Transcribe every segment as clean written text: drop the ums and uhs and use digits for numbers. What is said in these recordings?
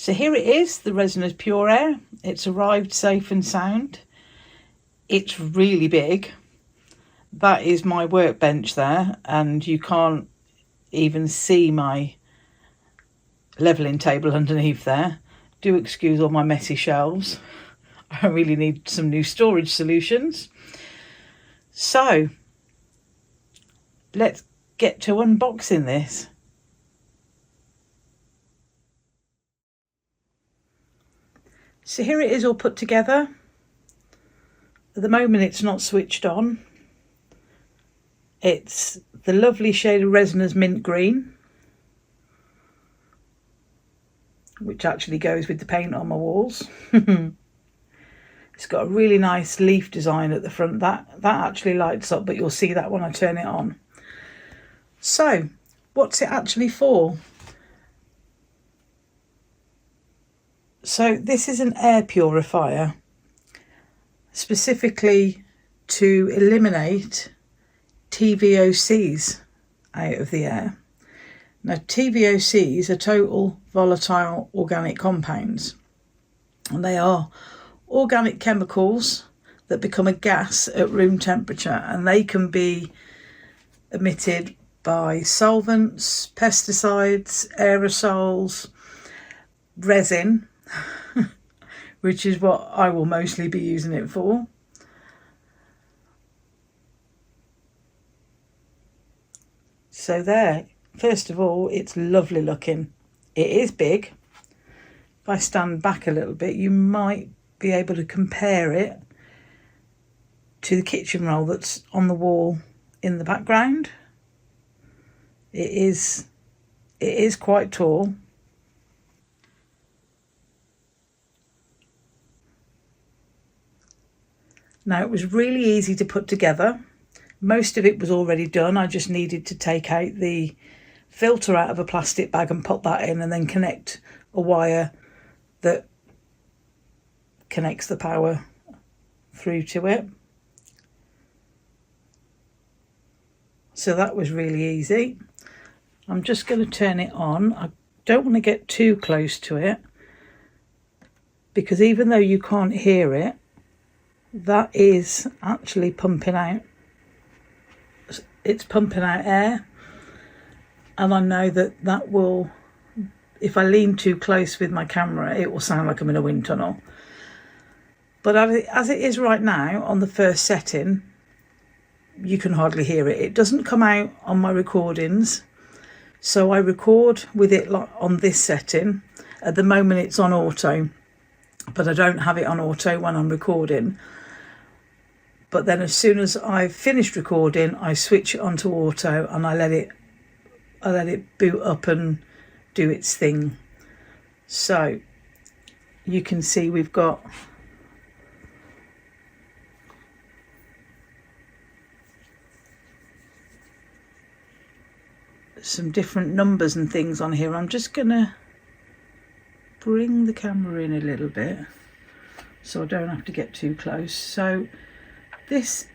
So here it is, the Resiners Purair. It's arrived safe and sound. It's really big. That is my workbench there, and you can't even see my levelling table underneath there. Do excuse all my messy shelves. I really need some new storage solutions. So let's get to unboxing this. So here it is all put together. At the moment it's not switched on. It's the lovely shade of Resiners Mint Green, which actually goes with the paint on my walls. It's got a really nice leaf design at the front. That actually lights up, but you'll see that when I turn it on. So, what's it actually for? So this is an air purifier, specifically to eliminate TVOCs out of the air. Now, TVOCs are total volatile organic compounds, and they are organic chemicals that become a gas at room temperature, and they can be emitted by solvents, pesticides, aerosols, resin, which is what I will mostly be using it for. So there, first of all, it's lovely looking. It is big. If I stand back a little bit, you might be able to compare it to the kitchen roll that's on the wall in the background. It is quite tall. Now, it was really easy to put together. Most of it was already done. I just needed to take out the filter out of a plastic bag and put that in, and then connect a wire that connects the power through to it. So that was really easy. I'm just going to turn it on. I don't want to get too close to it, because even though you can't hear it, that is actually pumping out. It's pumping out air, and I know that will, if I lean too close with my camera, it will sound like I'm in a wind tunnel. But as it is right now on the first setting, you can hardly hear it. It doesn't come out on my recordings, so I record with it on this setting. At the moment it's on auto, but I don't have it on auto when I'm recording. But then as soon as I've finished recording, I switch it onto auto, and I let it boot up and do its thing. So you can see we've got some different numbers and things on here. I'm just gonna bring the camera in a little bit so I don't have to get too close. So this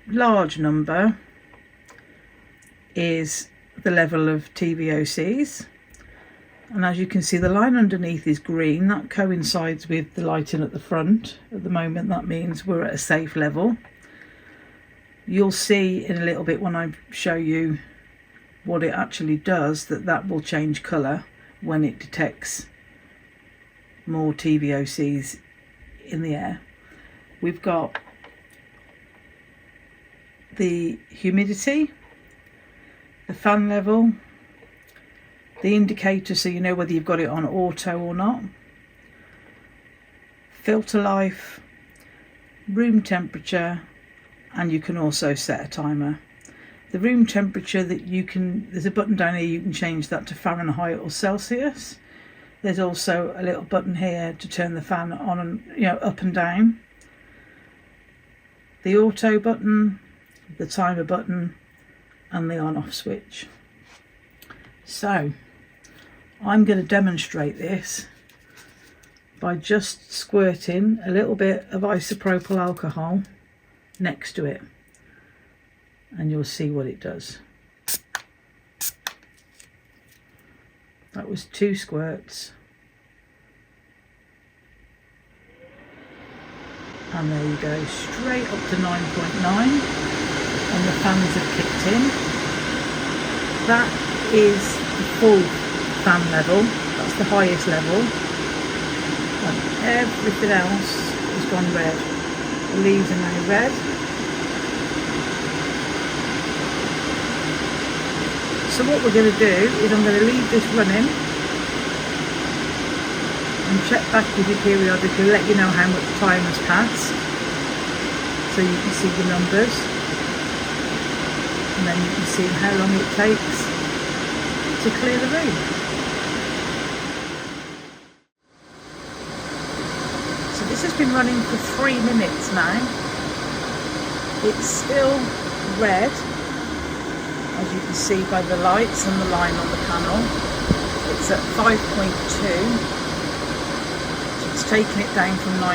large number is the level of TVOCs, and as you can see, the line underneath is green. That coincides with the lighting at the front. At the moment, that means we're at a safe level. You'll see in a little bit when I show you what it actually does, that will change colour when it detects more TVOCs in the air. We've got the humidity, the fan level, the indicator so you know whether you've got it on auto or not, filter life, room temperature, and you can also set a timer. The room temperature there's a button down here, you can change that to Fahrenheit or Celsius. There's also a little button here to turn the fan on and up and down. The auto button, the timer button, and the on-off switch. So I'm going to demonstrate this by just squirting a little bit of isopropyl alcohol next to it, and you'll see what it does. That was 2 squirts. And there you go, straight up to 9.9, and the fans have kicked in. That is the full fan level, that's the highest level, and everything else has gone red. The leaves are now red. So what we're going to do is I'm going to leave this running and check back with you periodically, let you know how much time has passed, so you can see the numbers, and then you can see how long it takes to clear the room. So this has been running for 3 minutes now. It's still red, as you can see by the lights and the line on the panel. It's at 5.2. It's taken it down from 9.9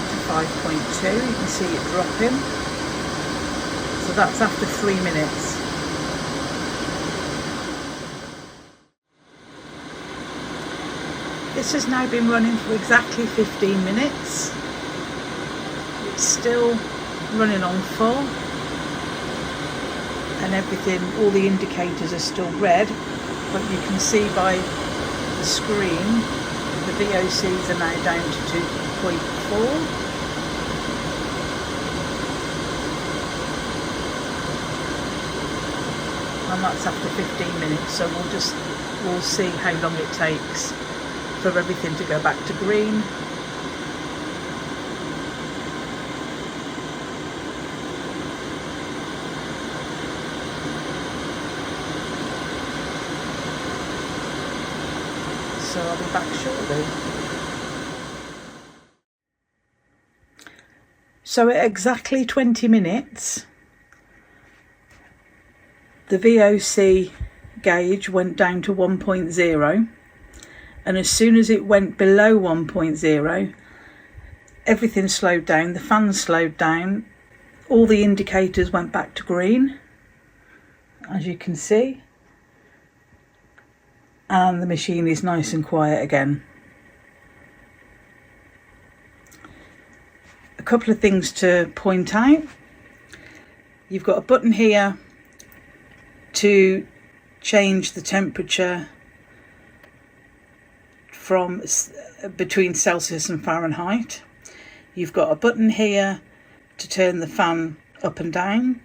to 5.2. You can see it dropping. So that's after 3 minutes. This has now been running for exactly 15 minutes. It's still running on full, and everything, all the indicators are still red, but you can see by the screen the VOCs are now down to 2.4. And that's after 15 minutes, so we'll see how long it takes for everything to go back to green. So I'll be back shortly. So at exactly 20 minutes, the VOC gauge went down to 1.0, and as soon as it went below 1.0, everything slowed down, the fans slowed down, all the indicators went back to green, as you can see. And the machine is nice and quiet again. A couple of things to point out. You've got a button here to change the temperature from between Celsius and Fahrenheit. You've got a button here to turn the fan up and down,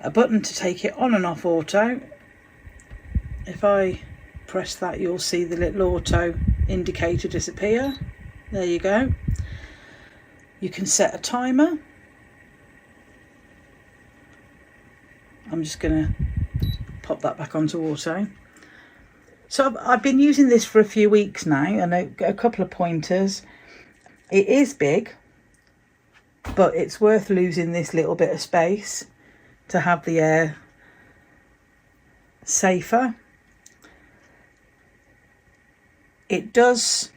a button to take it on and off auto. If I press that, you'll see the little auto indicator disappear. There you go. You can set a timer. I'm just going to pop that back onto auto. So I've been using this for a few weeks now, and a couple of pointers. It is big, but it's worth losing this little bit of space to have the air safer. It does,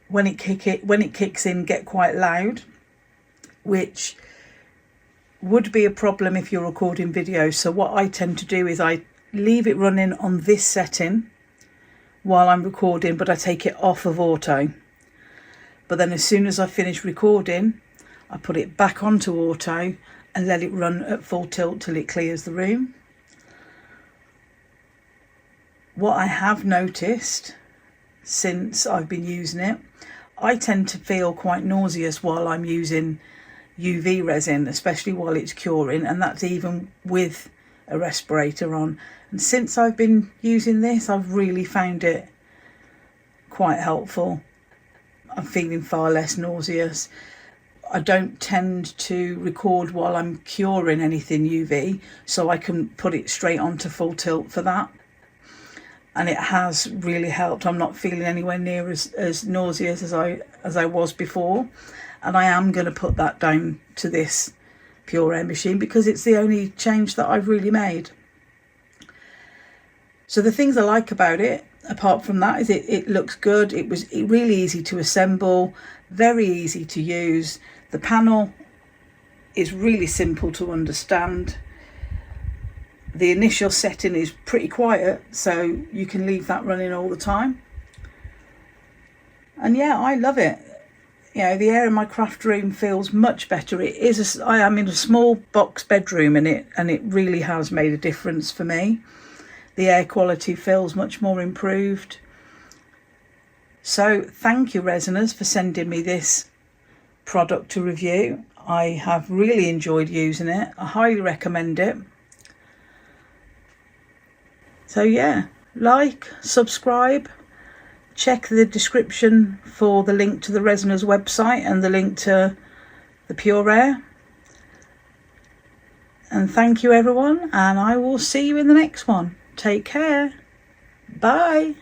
when it kicks in, get quite loud, which would be a problem if you're recording videos. So what I tend to do is I leave it running on this setting while I'm recording, but I take it off of auto. But then as soon as I finish recording, I put it back onto auto and let it run at full tilt till it clears the room. What I have noticed since I've been using it, I tend to feel quite nauseous while I'm using UV resin, especially while it's curing, and that's even with a respirator on. And since I've been using this, I've really found it quite helpful. I'm feeling far less nauseous. I don't tend to record while I'm curing anything UV, so I can put it straight onto full tilt for that. And it has really helped. I'm not feeling anywhere near as nauseous as I was before. And I am going to put that down to this Purair machine because it's the only change that I've really made. So the things I like about it, apart from that, is it looks good. It was really easy to assemble, very easy to use. The panel is really simple to understand. The initial setting is pretty quiet, so you can leave that running all the time. And yeah, I love it. you know, the air in my craft room feels much better. I am in a small box bedroom, and it really has made a difference for me. The air quality feels much more improved. So thank you, Resiners, for sending me this product to review. I have really enjoyed using it. I highly recommend it. So yeah, like, subscribe, check the description for the link to the Resiners website and the link to the Purair. And thank you everyone, and I will see you in the next one. Take care. Bye.